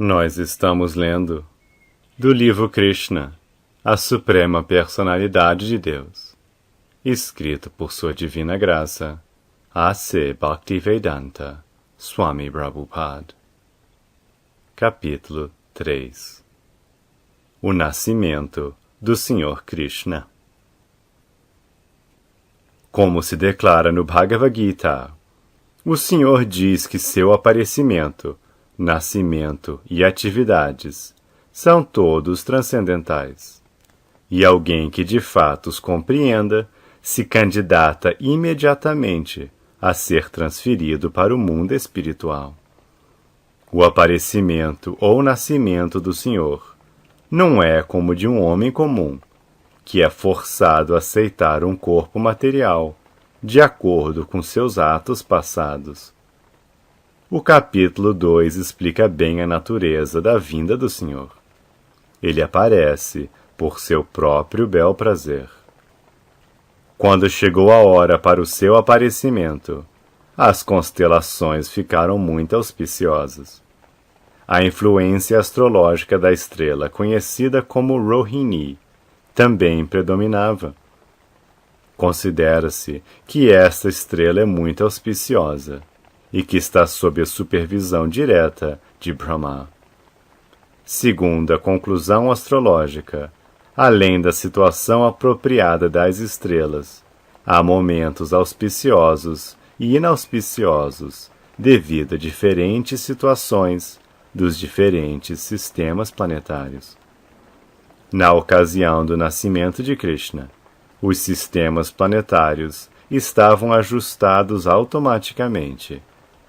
Nós estamos lendo do livro Krishna, a Suprema Personalidade de Deus, escrito por Sua Divina Graça, A.C. Bhaktivedanta Swami Prabhupada. Capítulo 3. O Nascimento do Senhor Krishna. Como se declara no Bhagavad Gita, o Senhor diz que seu aparecimento, nascimento e atividades são todos transcendentais, e alguém que de fato os compreenda se candidata imediatamente a ser transferido para o mundo espiritual. O aparecimento ou nascimento do Senhor não é como de um homem comum, que é forçado a aceitar um corpo material de acordo com seus atos passados. O capítulo 2 explica bem a natureza da vinda do Senhor. Ele aparece por seu próprio bel prazer. Quando chegou a hora para o seu aparecimento, as constelações ficaram muito auspiciosas. A influência astrológica da estrela, conhecida como Rohini, também predominava. Considera-se que esta estrela é muito auspiciosa e que está sob a supervisão direta de Brahma. Segundo a conclusão astrológica, além da situação apropriada das estrelas, há momentos auspiciosos e inauspiciosos devido a diferentes situações dos diferentes sistemas planetários. Na ocasião do nascimento de Krishna, os sistemas planetários estavam ajustados automaticamente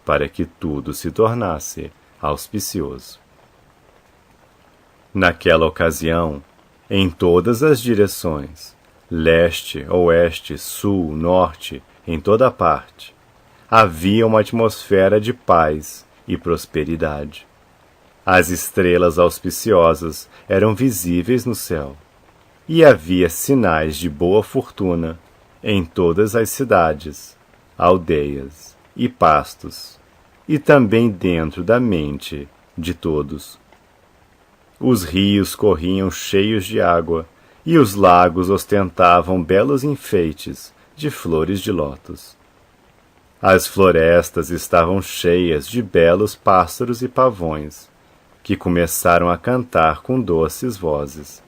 para que tudo se tornasse auspicioso. Naquela ocasião, em todas as direções, leste, oeste, sul, norte, em toda parte, havia uma atmosfera de paz e prosperidade. As estrelas auspiciosas eram visíveis no céu, e havia sinais de boa fortuna em todas as cidades, aldeias e pastos, e também dentro da mente de todos. Os rios corriam cheios de água, e os lagos ostentavam belos enfeites de flores de lótus. As florestas estavam cheias de belos pássaros e pavões, que começaram a cantar com doces vozes,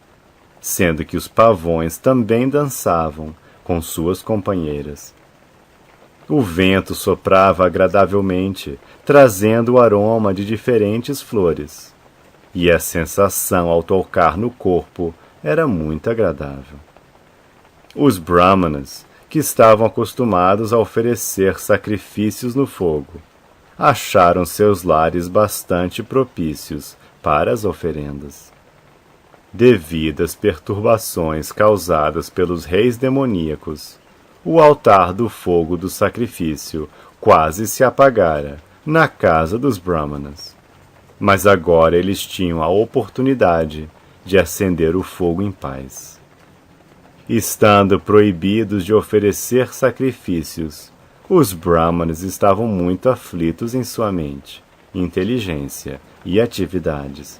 sendo que os pavões também dançavam com suas companheiras. O vento soprava agradavelmente, trazendo o aroma de diferentes flores, e a sensação ao tocar no corpo era muito agradável. Os brahmanas, que estavam acostumados a oferecer sacrifícios no fogo, acharam seus lares bastante propícios para as oferendas. Devido às perturbações causadas pelos reis demoníacos, o altar do fogo do sacrifício quase se apagara na casa dos brahmanas. Mas agora eles tinham a oportunidade de acender o fogo em paz. Estando proibidos de oferecer sacrifícios, os brahmanas estavam muito aflitos em sua mente, inteligência e atividades.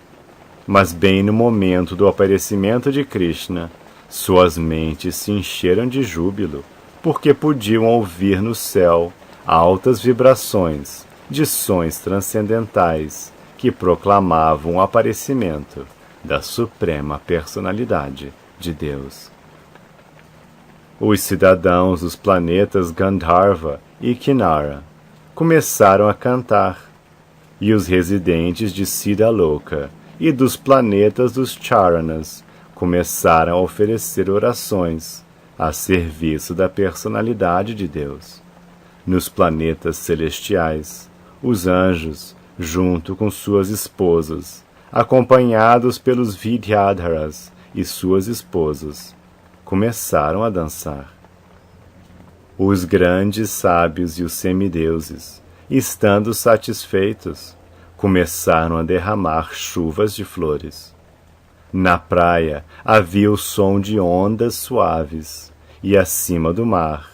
Mas bem no momento do aparecimento de Krishna, suas mentes se encheram de júbilo, porque podiam ouvir no céu altas vibrações de sons transcendentais que proclamavam o aparecimento da Suprema Personalidade de Deus. Os cidadãos dos planetas Gandharva e Kinara começaram a cantar, e os residentes de Siddhaloka e dos planetas dos Charanas começaram a oferecer orações a serviço da personalidade de Deus. Nos planetas celestiais, os anjos, junto com suas esposas, acompanhados pelos Vidyadharas e suas esposas, começaram a dançar. Os grandes sábios e os semideuses, estando satisfeitos, começaram a derramar chuvas de flores. Na praia havia o som de ondas suaves, e acima do mar,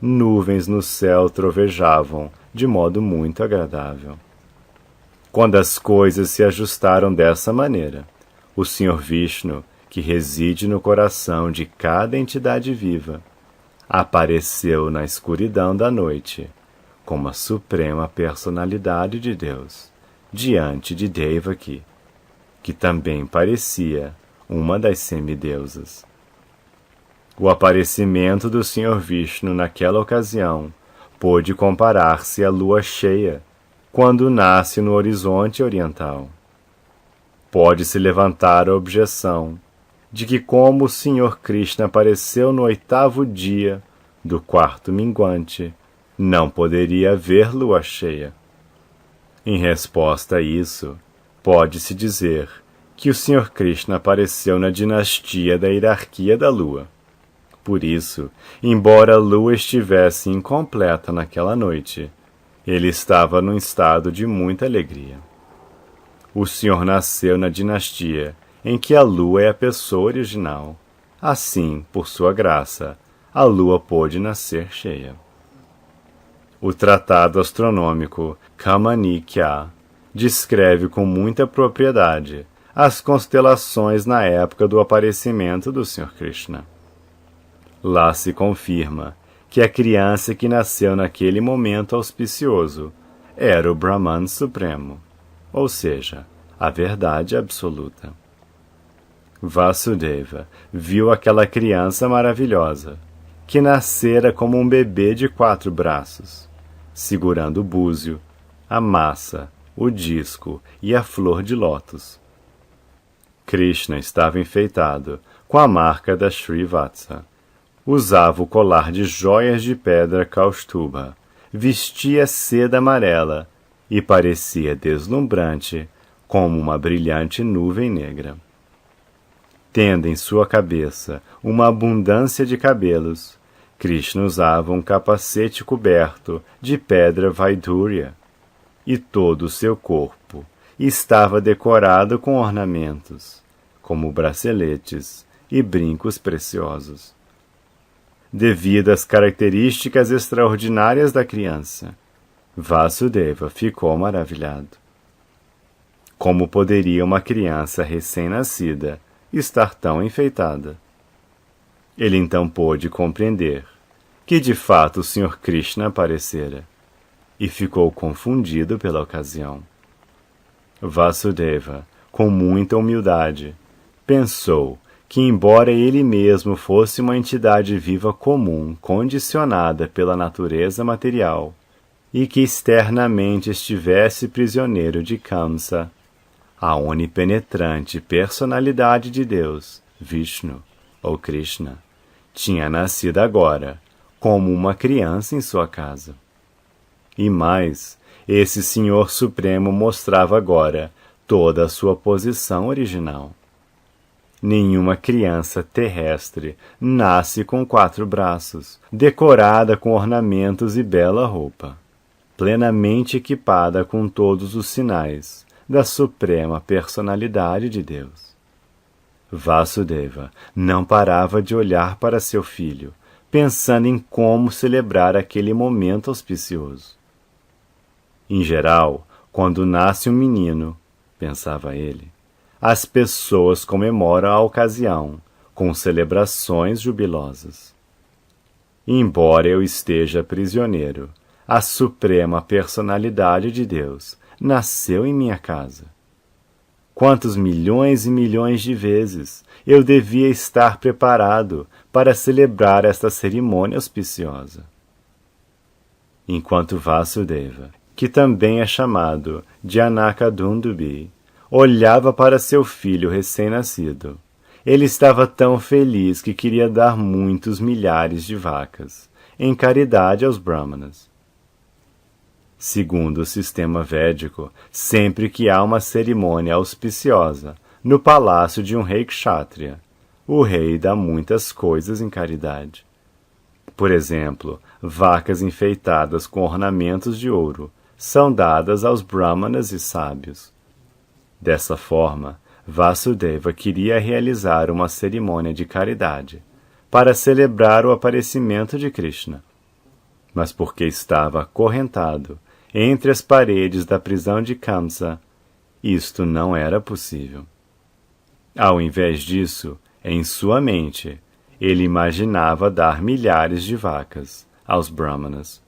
nuvens no céu trovejavam de modo muito agradável. Quando as coisas se ajustaram dessa maneira, o Sr. Vishnu, que reside no coração de cada entidade viva, apareceu na escuridão da noite, como a suprema personalidade de Deus, diante de Devaki, que também parecia uma das semideusas. O aparecimento do Sr. Vishnu naquela ocasião pôde comparar-se à lua cheia, quando nasce no horizonte oriental. Pode-se levantar a objeção de que, como o Sr. Krishna apareceu no 8º dia do 4º minguante, não poderia haver lua cheia. Em resposta a isso, pode-se dizer que o Sr. Krishna apareceu na dinastia da hierarquia da lua. Por isso, embora a lua estivesse incompleta naquela noite, ele estava num estado de muita alegria. O Senhor nasceu na dinastia em que a lua é a pessoa original. Assim, por sua graça, a lua pôde nascer cheia. O tratado astronômico Kamanikya descreve com muita propriedade as constelações na época do aparecimento do Sr. Krishna. Lá se confirma que a criança que nasceu naquele momento auspicioso era o Brahman Supremo, ou seja, a verdade absoluta. Vasudeva viu aquela criança maravilhosa, que nascera como um bebê de 4 braços, segurando o búzio, a massa, o disco e a flor de lótus. Krishna estava enfeitado com a marca da Srivatsa. Usava o colar de joias de pedra Kaustuba, vestia seda amarela e parecia deslumbrante como uma brilhante nuvem negra. Tendo em sua cabeça uma abundância de cabelos, Krishna usava um capacete coberto de pedra Vaidurya, e todo o seu corpo estava decorado com ornamentos, como braceletes e brincos preciosos. Devido às características extraordinárias da criança, Vasudeva ficou maravilhado. Como poderia uma criança recém-nascida estar tão enfeitada? Ele então pôde compreender que de fato o Sr. Krishna aparecera, e ficou confundido pela ocasião. Vasudeva, com muita humildade, pensou que, embora ele mesmo fosse uma entidade viva comum, condicionada pela natureza material, e que externamente estivesse prisioneiro de Kamsa, a onipenetrante personalidade de Deus, Vishnu, ou Krishna, tinha nascido agora, como uma criança em sua casa. E mais, esse Senhor Supremo mostrava agora toda a sua posição original. Nenhuma criança terrestre nasce com 4 braços, decorada com ornamentos e bela roupa, plenamente equipada com todos os sinais da suprema personalidade de Deus. Vasudeva não parava de olhar para seu filho, pensando em como celebrar aquele momento auspicioso. Em geral, quando nasce um menino, pensava ele, as pessoas comemoram a ocasião com celebrações jubilosas. Embora eu esteja prisioneiro, a suprema personalidade de Deus nasceu em minha casa. Quantos milhões e milhões de vezes eu devia estar preparado para celebrar esta cerimônia auspiciosa? Enquanto Vasudeva, que também é chamado de Janakadundubi, olhava para seu filho recém-nascido, ele estava tão feliz que queria dar muitos milhares de vacas, em caridade aos brahmanas. Segundo o sistema védico, sempre que há uma cerimônia auspiciosa no palácio de um rei kshatriya, o rei dá muitas coisas em caridade. Por exemplo, vacas enfeitadas com ornamentos de ouro são dadas aos brahmanas e sábios. Dessa forma, Vasudeva queria realizar uma cerimônia de caridade para celebrar o aparecimento de Krishna. Mas porque estava acorrentado entre as paredes da prisão de Kamsa, isto não era possível. Ao invés disso, em sua mente, ele imaginava dar milhares de vacas aos brahmanas.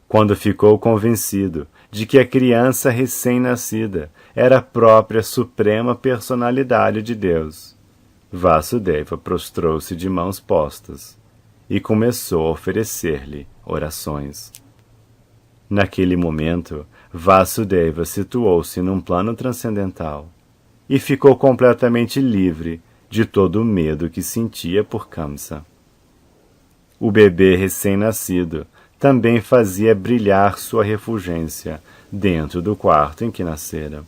Quando ficou convencido de que a criança recém-nascida era a própria suprema personalidade de Deus, Vasudeva prostrou-se de mãos postas e começou a oferecer-lhe orações. Naquele momento, Vasudeva situou-se num plano transcendental e ficou completamente livre de todo o medo que sentia por Kamsa. O bebê recém-nascido também fazia brilhar sua refulgência dentro do quarto em que nascera.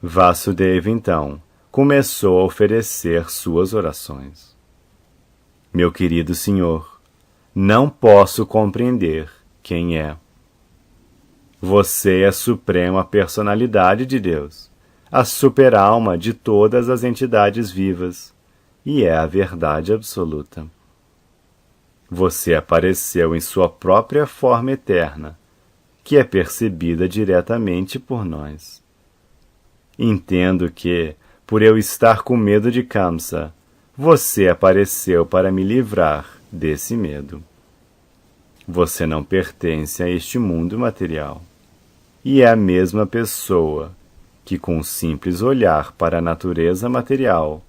Vasudeva, então, começou a oferecer suas orações. Meu querido Senhor, não posso compreender quem é. Você é a suprema personalidade de Deus, a super-alma de todas as entidades vivas, e é a verdade absoluta. Você apareceu em sua própria forma eterna, que é percebida diretamente por nós. Entendo que, por eu estar com medo de Kamsa, você apareceu para me livrar desse medo. Você não pertence a este mundo material, e é a mesma pessoa que, com um simples olhar para a natureza material,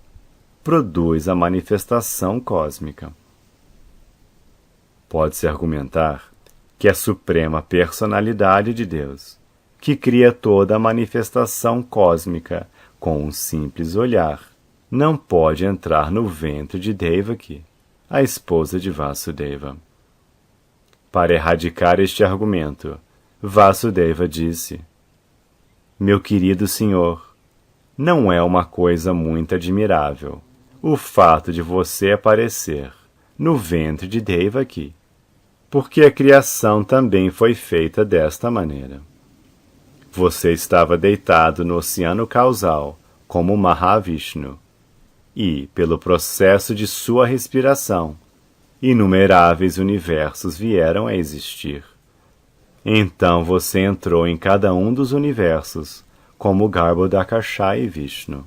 produz a manifestação cósmica. Pode-se argumentar que a suprema personalidade de Deus, que cria toda a manifestação cósmica com um simples olhar, não pode entrar no ventre de Devaki, a esposa de Vasudeva. Para erradicar este argumento, Vasudeva disse: Meu querido senhor, não é uma coisa muito admirável o fato de você aparecer no ventre de Devaki, porque a criação também foi feita desta maneira. Você estava deitado no oceano causal como Mahavishnu, e, pelo processo de sua respiração, inumeráveis universos vieram a existir. Então você entrou em cada um dos universos, como Garbhodakashayi Vishnu.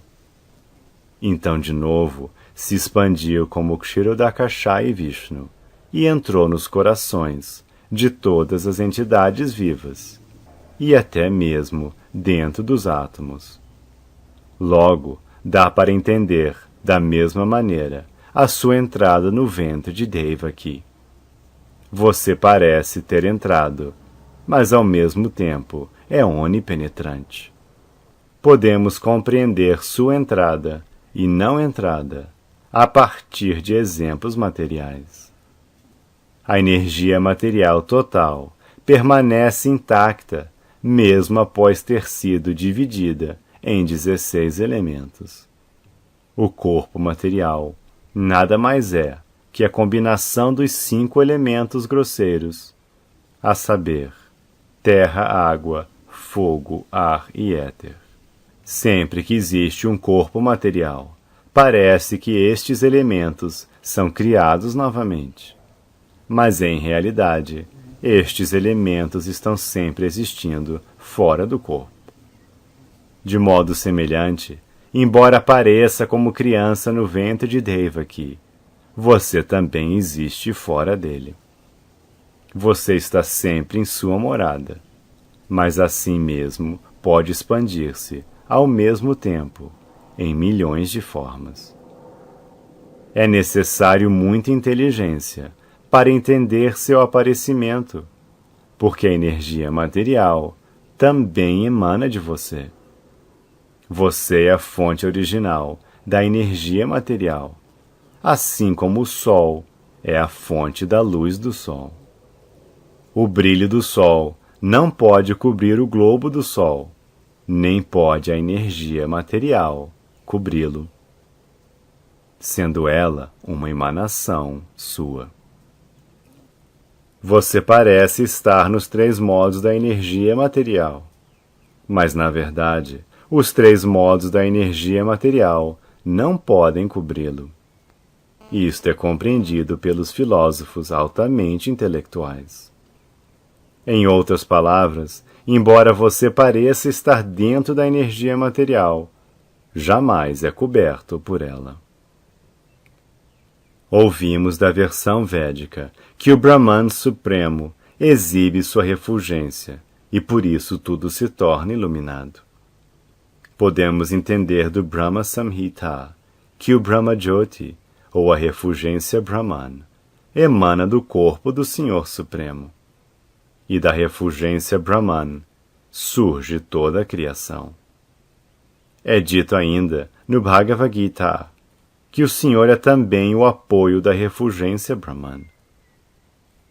Então, de novo, se expandiu como Kshirodakashayi Vishnu e entrou nos corações de todas as entidades vivas, e até mesmo dentro dos átomos. Logo, dá para entender, da mesma maneira, a sua entrada no ventre de Devaki. Você parece ter entrado, mas ao mesmo tempo é onipenetrante. Podemos compreender sua entrada e não entrada a partir de exemplos materiais. A energia material total permanece intacta mesmo após ter sido dividida em 16 elementos. O corpo material nada mais é que a combinação dos 5 elementos grosseiros, a saber, terra, água, fogo, ar e éter. Sempre que existe um corpo material, parece que estes elementos são criados novamente. Mas, em realidade, estes elementos estão sempre existindo fora do corpo. De modo semelhante, embora apareça como criança no ventre de Devaki, você também existe fora dele. Você está sempre em sua morada, mas assim mesmo pode expandir-se, ao mesmo tempo, em milhões de formas. É necessário muita inteligência para entender seu aparecimento, porque a energia material também emana de você. Você é a fonte original da energia material, assim como o Sol é a fonte da luz do Sol. O brilho do Sol não pode cobrir o globo do Sol, nem pode a energia material cobri-lo, sendo ela uma emanação sua. Você parece estar nos 3 modos da energia material, mas, na verdade, os 3 modos da energia material não podem cobri-lo. Isto é compreendido pelos filósofos altamente intelectuais. Em outras palavras, embora você pareça estar dentro da energia material, jamais é coberto por ela. Ouvimos da versão védica que o Brahman Supremo exibe sua refulgência e por isso tudo se torna iluminado. Podemos entender do Brahma Samhita que o Brahma Jyoti, ou a refulgência Brahman, emana do corpo do Senhor Supremo. E da refulgência Brahman surge toda a criação. É dito ainda no Bhagavad Gita que o Senhor é também o apoio da refulgência Brahman.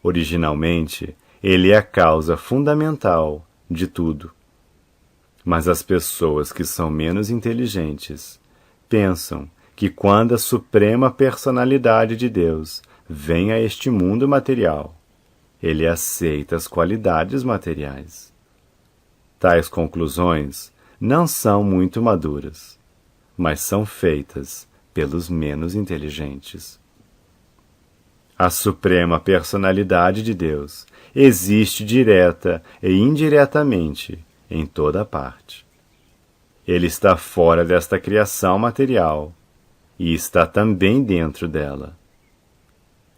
Originalmente, ele é a causa fundamental de tudo. Mas as pessoas que são menos inteligentes pensam que quando a Suprema Personalidade de Deus vem a este mundo material, ele aceita as qualidades materiais. Tais conclusões não são muito maduras, mas são feitas pelos menos inteligentes. A Suprema Personalidade de Deus existe direta e indiretamente em toda parte. Ele está fora desta criação material e está também dentro dela.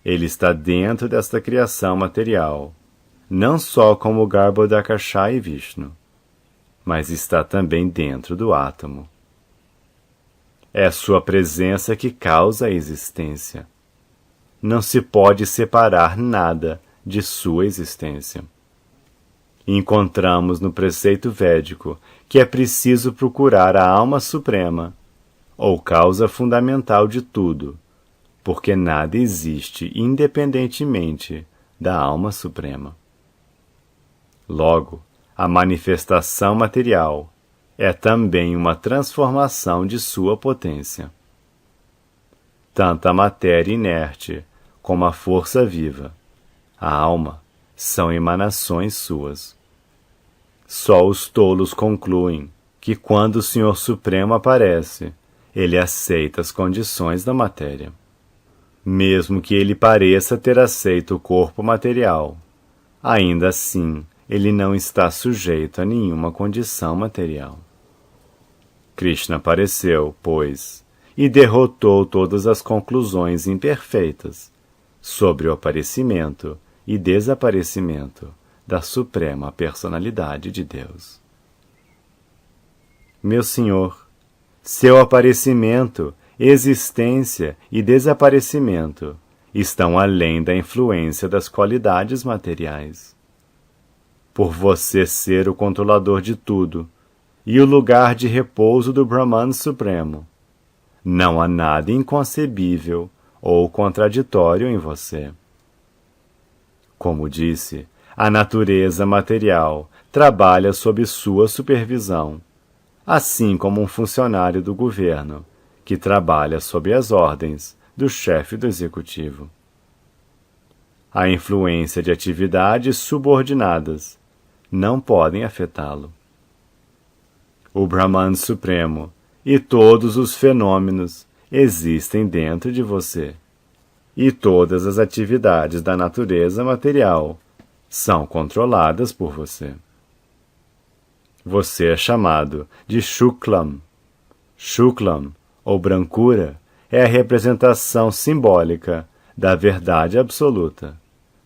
Ele está dentro desta criação material, não só como Garbhodakasha e Vishnu, mas está também dentro do átomo. É sua presença que causa a existência. Não se pode separar nada de sua existência. Encontramos no preceito védico que é preciso procurar a alma suprema, ou causa fundamental de tudo, porque nada existe independentemente da alma suprema. Logo, a manifestação material é também uma transformação de sua potência. Tanto a matéria inerte como a força viva, a alma, são emanações suas. Só os tolos concluem que quando o Senhor Supremo aparece, ele aceita as condições da matéria. Mesmo que ele pareça ter aceito o corpo material, ainda assim ele não está sujeito a nenhuma condição material. Krishna apareceu, pois, e derrotou todas as conclusões imperfeitas sobre o aparecimento e desaparecimento da Suprema Personalidade de Deus. Meu Senhor, seu aparecimento, existência e desaparecimento estão além da influência das qualidades materiais. Por você ser o controlador de tudo e o lugar de repouso do Brahman Supremo, não há nada inconcebível ou contraditório em você. Como disse, a natureza material trabalha sob sua supervisão, assim como um funcionário do governo, que trabalha sob as ordens do chefe do executivo. A influência de atividades subordinadas não podem afetá-lo. O Brahman Supremo e todos os fenômenos existem dentro de você, e todas as atividades da natureza material são controladas por você. Você é chamado de Shuklam. Shuklam, ou brancura, é a representação simbólica da verdade absoluta,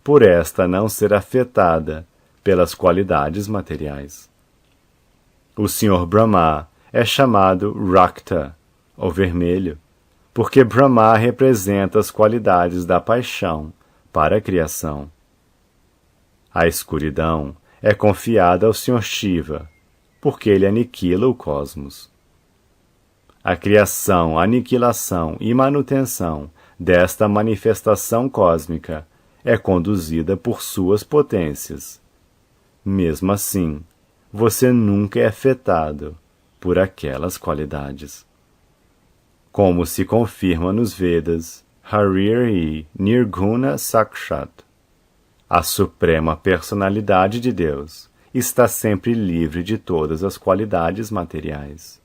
por esta não ser afetada pelas qualidades materiais. O Senhor Brahma é chamado Rakta, ou vermelho, porque Brahma representa as qualidades da paixão para a criação. A escuridão é confiada ao Senhor Shiva, porque ele aniquila o cosmos. A criação, aniquilação e manutenção desta manifestação cósmica é conduzida por suas potências. Mesmo assim, você nunca é afetado por aquelas qualidades. Como se confirma nos Vedas, Hari Nirguna Sakshat, a Suprema Personalidade de Deus está sempre livre de todas as qualidades materiais.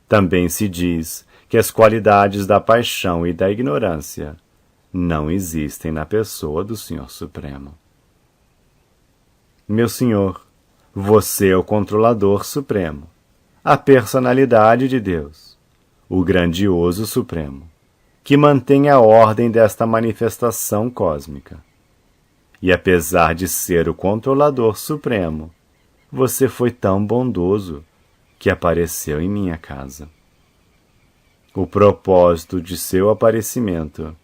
Também se diz que as qualidades da paixão e da ignorância não existem na pessoa do Senhor Supremo. Meu Senhor, Você é o controlador supremo, a personalidade de Deus, o grandioso supremo, que mantém a ordem desta manifestação cósmica. E apesar de ser o controlador supremo, você foi tão bondoso que apareceu em minha casa. O propósito de seu aparecimento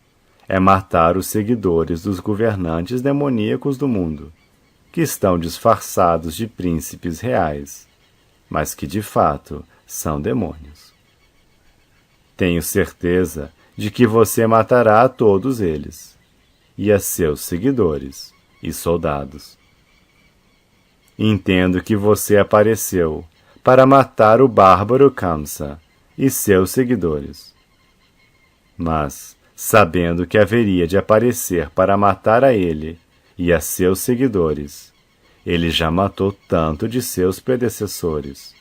é matar os seguidores dos governantes demoníacos do mundo, que estão disfarçados de príncipes reais, mas que de fato são demônios. Tenho certeza de que você matará a todos eles, e a seus seguidores e soldados. Entendo que você apareceu para matar o bárbaro Kamsa e seus seguidores. Mas, sabendo que haveria de aparecer para matar a ele e a seus seguidores, ele já matou tanto de seus predecessores,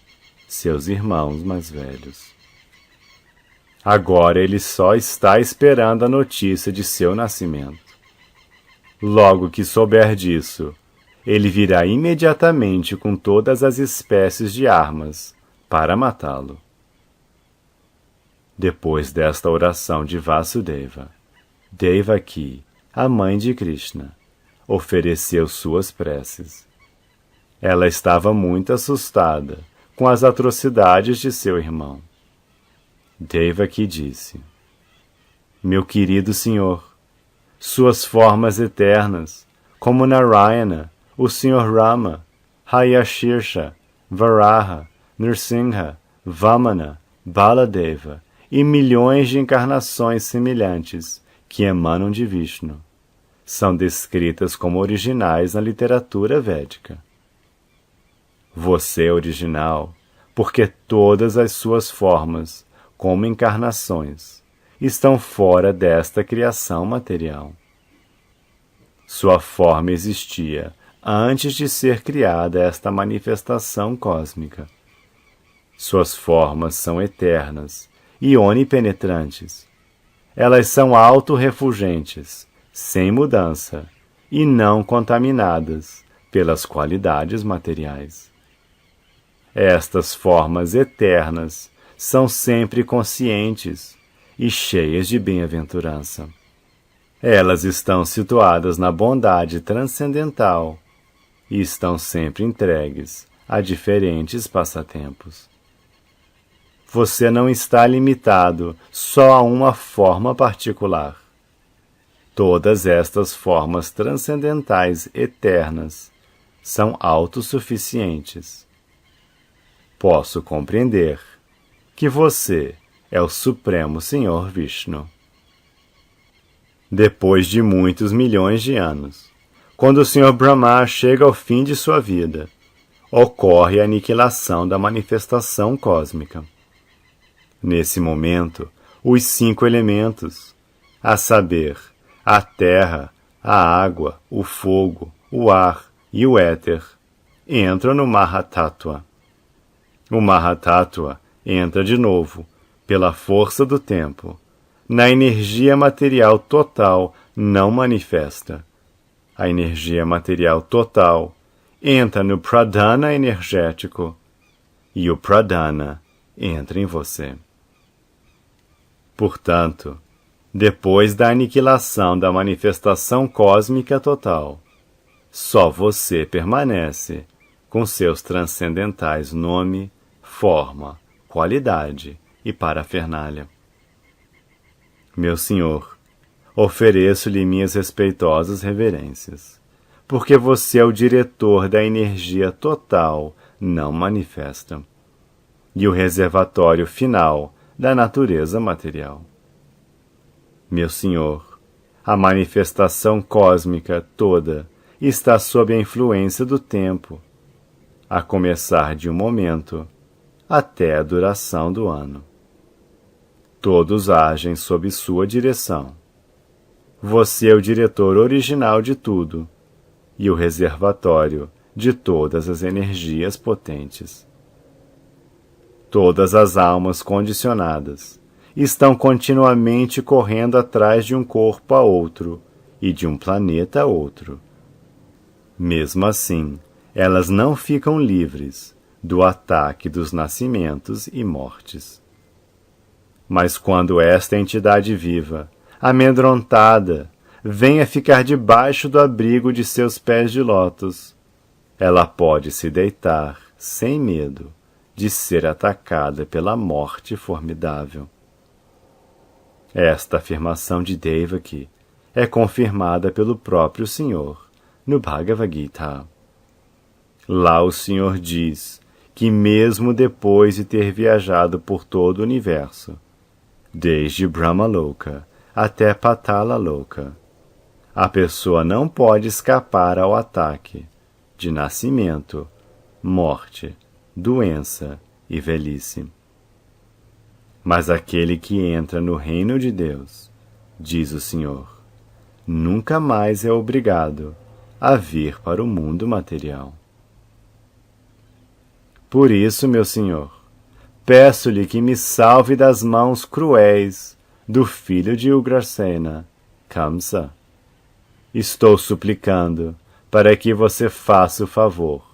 seus irmãos mais velhos. Agora ele só está esperando a notícia de seu nascimento. Logo que souber disso, ele virá imediatamente com todas as espécies de armas para matá-lo. Depois desta oração de Vasudeva, Devaki, a mãe de Krishna, ofereceu suas preces. Ela estava muito assustada com as atrocidades de seu irmão. Devaki disse: Meu querido senhor, suas formas eternas, como Narayana, o Senhor Rama, Hayashirsha, Varaha, Nrsimha, Vamana, Baladeva e milhões de encarnações semelhantes que emanam de Vishnu, são descritas como originais na literatura védica. Você é original porque todas as suas formas, como encarnações, estão fora desta criação material. Sua forma existia antes de ser criada esta manifestação cósmica. Suas formas são eternas e onipenetrantes. Elas são autorrefulgentes, sem mudança, e não contaminadas pelas qualidades materiais. Estas formas eternas são sempre conscientes e cheias de bem-aventurança. Elas estão situadas na bondade transcendental e estão sempre entregues a diferentes passatempos. Você não está limitado só a uma forma particular. Todas estas formas transcendentais eternas são autossuficientes. Posso compreender que você é o Supremo Senhor Vishnu. Depois de muitos milhões de anos, quando o Senhor Brahma chega ao fim de sua vida, ocorre a aniquilação da manifestação cósmica. Nesse momento, os 5 elementos, a saber, a terra, a água, o fogo, o ar e o éter, entram no Mahatattva. O Mahatattva entra de novo, pela força do tempo, na energia material total não manifesta. A energia material total entra no Pradhana energético e o Pradhana entra em você. Portanto, depois da aniquilação da manifestação cósmica total, só você permanece com seus transcendentais nome, forma, qualidade e parafernália. Meu Senhor, ofereço-lhe minhas respeitosas reverências, porque você é o diretor da energia total não manifesta e o reservatório final da natureza material. Meu Senhor, a manifestação cósmica toda está sob a influência do tempo, a começar de um momento até a duração do ano. Todos agem sob sua direção. Você é o diretor original de tudo e o reservatório de todas as energias potentes. Todas as almas condicionadas estão continuamente correndo atrás de um corpo a outro e de um planeta a outro. Mesmo assim, elas não ficam livres do ataque dos nascimentos e mortes. Mas quando esta entidade viva, amedrontada, venha ficar debaixo do abrigo de seus pés de lótus, ela pode se deitar sem medo de ser atacada pela morte formidável. Esta afirmação de Devaki é confirmada pelo próprio Senhor no Bhagavad Gita. Lá o Senhor diz que mesmo depois de ter viajado por todo o universo, desde Brahmaloka até Patalaloka, a pessoa não pode escapar ao ataque de nascimento, morte, doença e velhice. Mas aquele que entra no reino de Deus, diz o Senhor, nunca mais é obrigado a vir para o mundo material. Por isso, meu Senhor, peço-lhe que me salve das mãos cruéis do filho de Ugrasena, Kamsa. Estou suplicando para que você faça o favor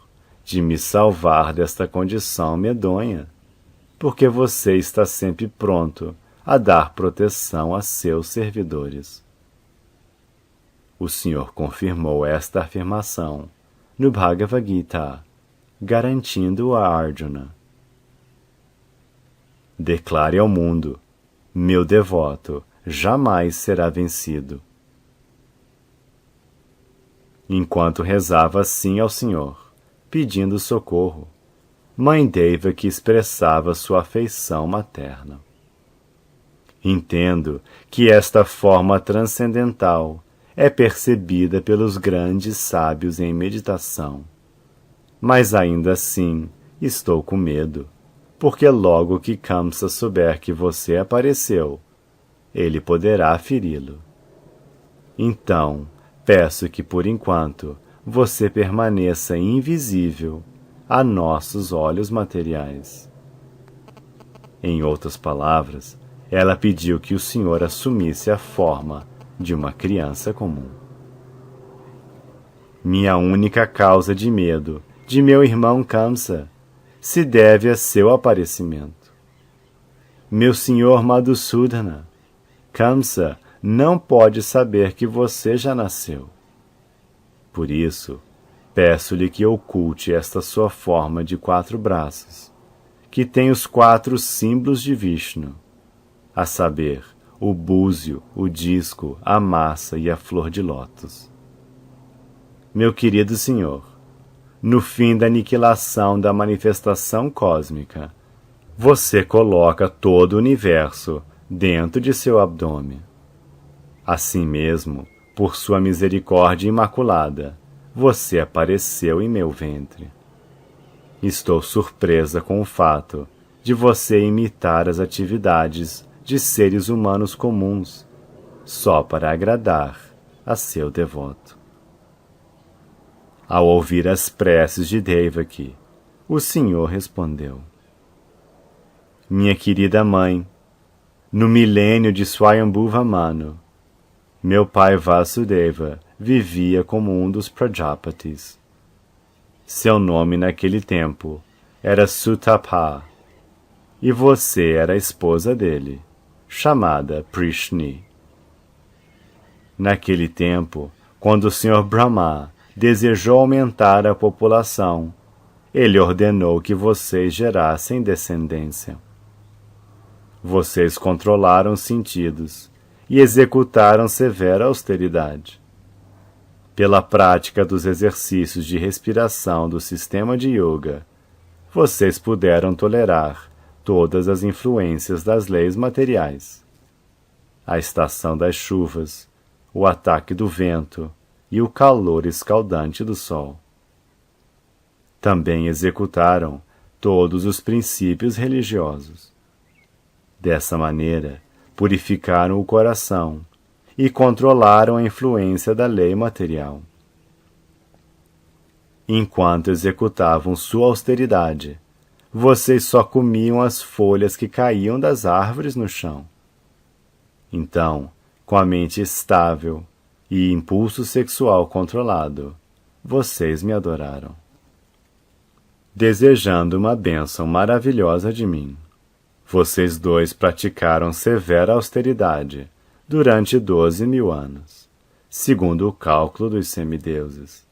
de me salvar desta condição medonha, porque você está sempre pronto a dar proteção a seus servidores. O Senhor confirmou esta afirmação no Bhagavad Gita, garantindo a Arjuna: declare ao mundo, meu devoto jamais será vencido. Enquanto rezava assim ao Senhor, pedindo socorro, Mãe Devaki expressava sua afeição materna. Entendo que esta forma transcendental é percebida pelos grandes sábios em meditação, mas ainda assim estou com medo, porque logo que Kamsa souber que você apareceu, ele poderá feri-lo. Então, peço que por enquanto você permaneça invisível a nossos olhos materiais. Em outras palavras, ela pediu que o Senhor assumisse a forma de uma criança comum. Minha única causa de medo de meu irmão Kamsa se deve a seu aparecimento. Meu senhor Madhusudana, Kamsa não pode saber que você já nasceu. Por isso, peço-lhe que oculte esta sua forma de 4 braços, que tem os 4 símbolos de Vishnu, a saber, o búzio, o disco, a massa e a flor de lótus. Meu querido Senhor, no fim da aniquilação da manifestação cósmica, você coloca todo o universo dentro de seu abdômen. Assim mesmo, por sua misericórdia imaculada, você apareceu em meu ventre. Estou surpresa com o fato de você imitar as atividades de seres humanos comuns, só para agradar a seu devoto. Ao ouvir as preces de Devaki, o Senhor respondeu: minha querida mãe, no milênio de Swayambhuva Manu, meu pai Vasudeva vivia como um dos Prajapatis. Seu nome naquele tempo era Sutapa, e você era a esposa dele, chamada Prishni. Naquele tempo, quando o Senhor Brahma desejou aumentar a população, ele ordenou que vocês gerassem descendência. Vocês controlaram os sentidos e executaram severa austeridade. Pela prática dos exercícios de respiração do sistema de yoga, vocês puderam tolerar todas as influências das leis materiais. A estação das chuvas, o ataque do vento e o calor escaldante do sol. Também executaram todos os princípios religiosos. Dessa maneira, purificaram o coração e controlaram a influência da lei material. Enquanto executavam sua austeridade, vocês só comiam as folhas que caíam das árvores no chão. Então, com a mente estável e impulso sexual controlado, vocês me adoraram. desejando uma bênção maravilhosa de mim. Vocês dois praticaram severa austeridade durante 12.000 anos, segundo o cálculo dos semideuses.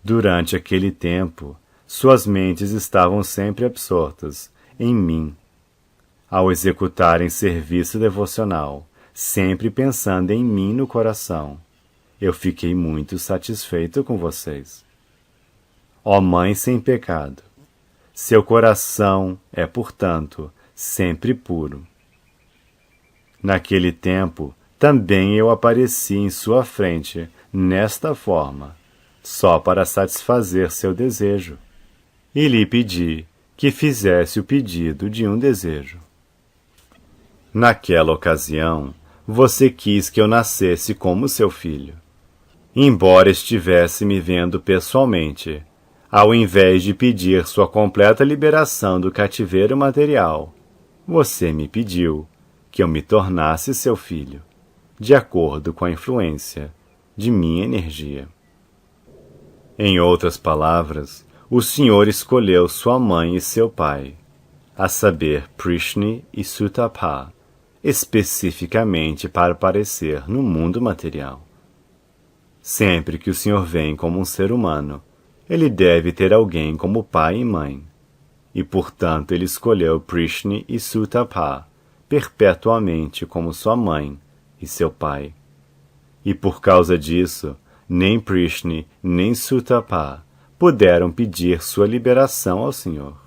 Durante aquele tempo, suas mentes estavam sempre absortas em mim. Ao executarem serviço devocional, sempre pensando em mim no coração, eu fiquei muito satisfeito com vocês. Ó Mãe sem pecado, seu coração é, portanto, sempre puro. Naquele tempo, também eu apareci em sua frente, nesta forma, só para satisfazer seu desejo, e lhe pedi que fizesse o pedido de um desejo. Naquela ocasião, você quis que eu nascesse como seu filho. Embora estivesse me vendo pessoalmente, ao invés de pedir sua completa liberação do cativeiro material, você me pediu que eu me tornasse seu filho, de acordo com a influência de minha energia. Em outras palavras, o Senhor escolheu sua mãe e seu pai, a saber, Prishni e Sutapa, especificamente para aparecer no mundo material. Sempre que o Senhor vem como um ser humano, ele deve ter alguém como pai e mãe, e portanto ele escolheu Prishni e Sutapa perpetuamente como sua mãe e seu pai. E por causa disso, nem Prishni nem Sutapa puderam pedir sua liberação ao Senhor.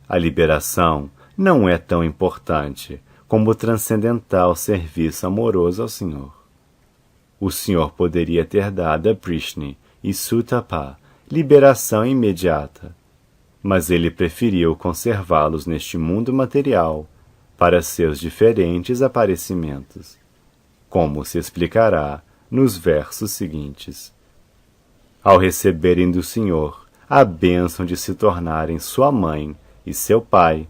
A liberação não é tão importante como o transcendental serviço amoroso ao Senhor. O Senhor poderia ter dado a Prishni e Sutapa liberação imediata, mas ele preferiu conservá-los neste mundo material para seus diferentes aparecimentos, como se explicará nos versos seguintes. Ao receberem do Senhor a bênção de se tornarem sua mãe e seu pai,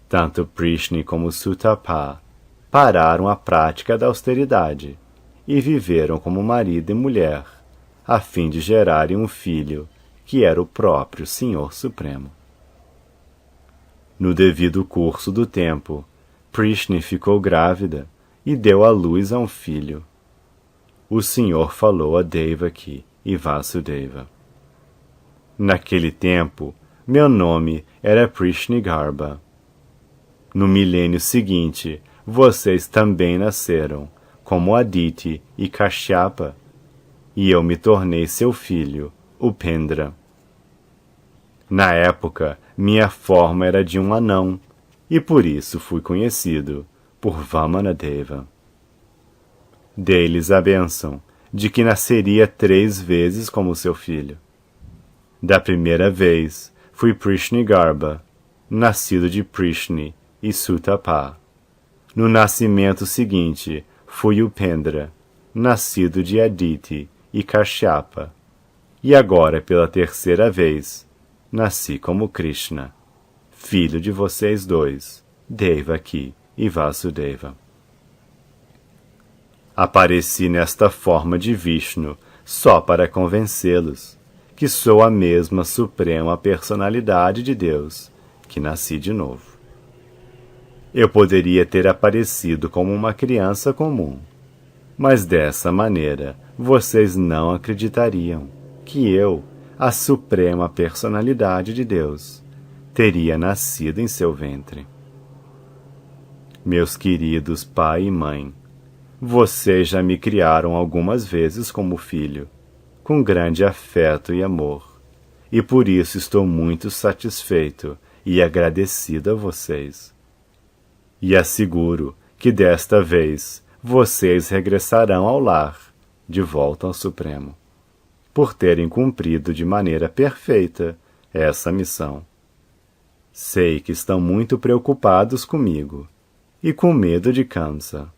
tanto Prishni como Sutapa pararam a prática da austeridade e viveram como marido e mulher, a fim de gerarem um filho, que era o próprio Senhor Supremo. No devido curso do tempo, Prishni ficou grávida e deu à luz a um filho. O Senhor falou a Devaki e Vasudeva. Naquele tempo, meu nome era Prishni Garbha. No milênio seguinte, vocês também nasceram, como Aditi e Kashyapa, e eu me tornei seu filho, Upendra. Na época, minha forma era de um anão, e por isso fui conhecido por Vamanadeva. Dei-lhes a bênção de que nasceria 3 vezes como seu filho. Da primeira vez, fui Prishni Garbha, nascido de Prishni e Sutapa. No nascimento seguinte, fui Upendra, nascido de Aditi e Kashyapa. E agora, pela terceira vez, nasci como Krishna, filho de vocês dois, Devaki e Vasudeva. Apareci nesta forma de Vishnu só para convencê-los que sou a mesma suprema personalidade de Deus, que nasci de novo. Eu poderia ter aparecido como uma criança comum, mas dessa maneira vocês não acreditariam que eu, a suprema personalidade de Deus, teria nascido em seu ventre. Meus queridos pai e mãe, vocês já me criaram algumas vezes como filho, com grande afeto e amor, e por isso estou muito satisfeito e agradecido a vocês. E asseguro que desta vez vocês regressarão ao lar, de volta ao Supremo, por terem cumprido de maneira perfeita essa missão. Sei que estão muito preocupados comigo e com medo de Kamsa.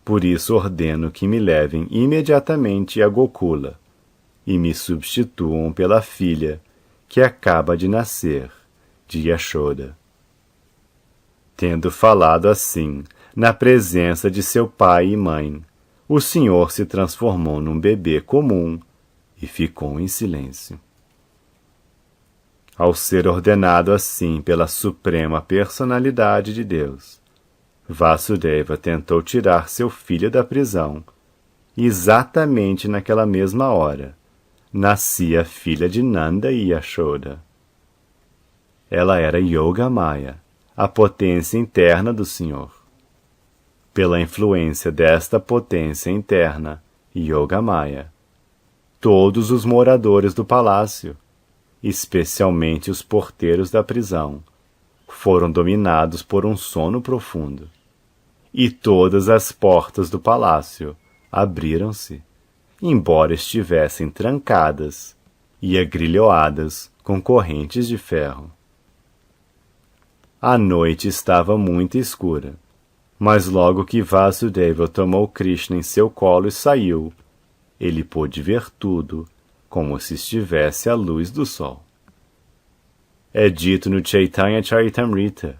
Por isso ordeno que me levem imediatamente a Gokula e me substituam pela filha que acaba de nascer, de Yashoda. Tendo falado assim, na presença de seu pai e mãe, o Senhor se transformou num bebê comum e ficou em silêncio. Ao ser ordenado assim pela suprema personalidade de Deus, Vasudeva tentou tirar seu filho da prisão, e exatamente naquela mesma hora, nascia a filha de Nanda e Yashoda. Ela era Yogamaya, a potência interna do Senhor. Pela influência desta potência interna, Yogamaya, todos os moradores do palácio, especialmente os porteiros da prisão, foram dominados por um sono profundo, e todas as portas do palácio abriram-se, embora estivessem trancadas e agrilhoadas com correntes de ferro. A noite estava muito escura, mas logo que Vasudeva tomou Krishna em seu colo e saiu, ele pôde ver tudo como se estivesse à luz do sol. É dito no Chaitanya Charitamrita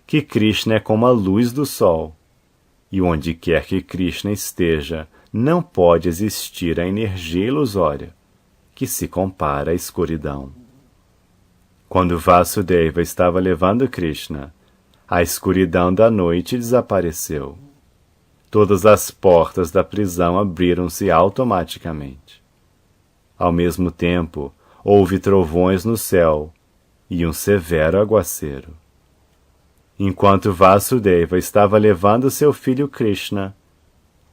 que Krishna é como a luz do sol, e onde quer que Krishna esteja, não pode existir a energia ilusória, que se compara à escuridão. Quando Vasudeva estava levando Krishna, a escuridão da noite desapareceu. Todas as portas da prisão abriram-se automaticamente. Ao mesmo tempo, houve trovões no céu e um severo aguaceiro. Enquanto Vasudeva estava levando seu filho Krishna,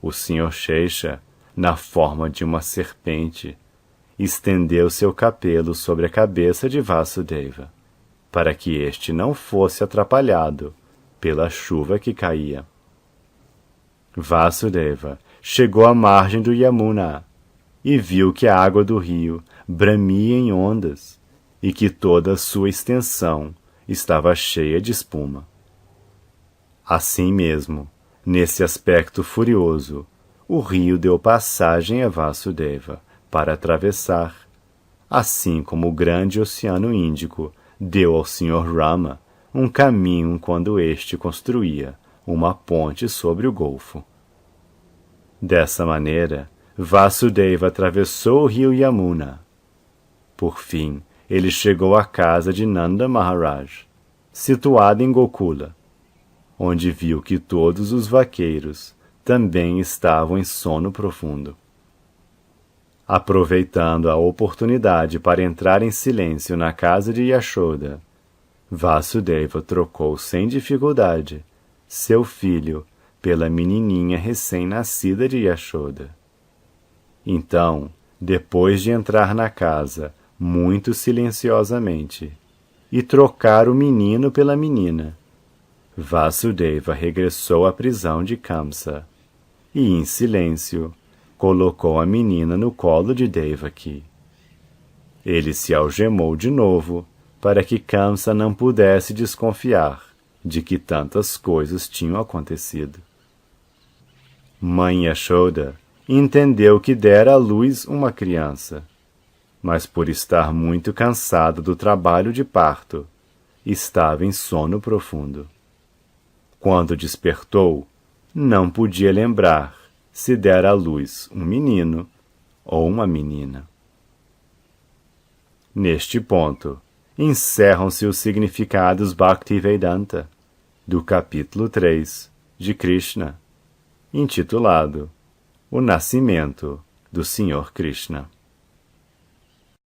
o Sr. Shesha, na forma de uma serpente, estendeu seu capelo sobre a cabeça de Vasudeva, para que este não fosse atrapalhado pela chuva que caía. Vasudeva chegou à margem do Yamuna e viu que a água do rio bramia em ondas e que toda a sua extensão estava cheia de espuma. Assim mesmo, nesse aspecto furioso, o rio deu passagem a Vasudeva para atravessar, assim como o grande Oceano Índico deu ao Sr. Rama um caminho quando este construía uma ponte sobre o Golfo. Dessa maneira, Vasudeva atravessou o rio Yamuna. Por fim, ele chegou à casa de Nanda Maharaj, situada em Gokula, onde viu que todos os vaqueiros também estavam em sono profundo. Aproveitando a oportunidade para entrar em silêncio na casa de Yashoda, Vasudeva trocou sem dificuldade seu filho pela menininha recém-nascida de Yashoda. Então, depois de entrar na casa muito silenciosamente e trocar o menino pela menina, Vasudeva regressou à prisão de Kamsa e, em silêncio, colocou a menina no colo de Devaki. Ele se algemou de novo para que Kamsa não pudesse desconfiar de que tantas coisas tinham acontecido. Mãe Yashoda entendeu que dera à luz uma criança, mas por estar muito cansada do trabalho de parto, estava em sono profundo. Quando despertou, não podia lembrar se dera à luz um menino ou uma menina. Neste ponto, encerram-se os significados Bhaktivedanta do capítulo 3 de Krishna, intitulado O Nascimento do Sr. Krishna.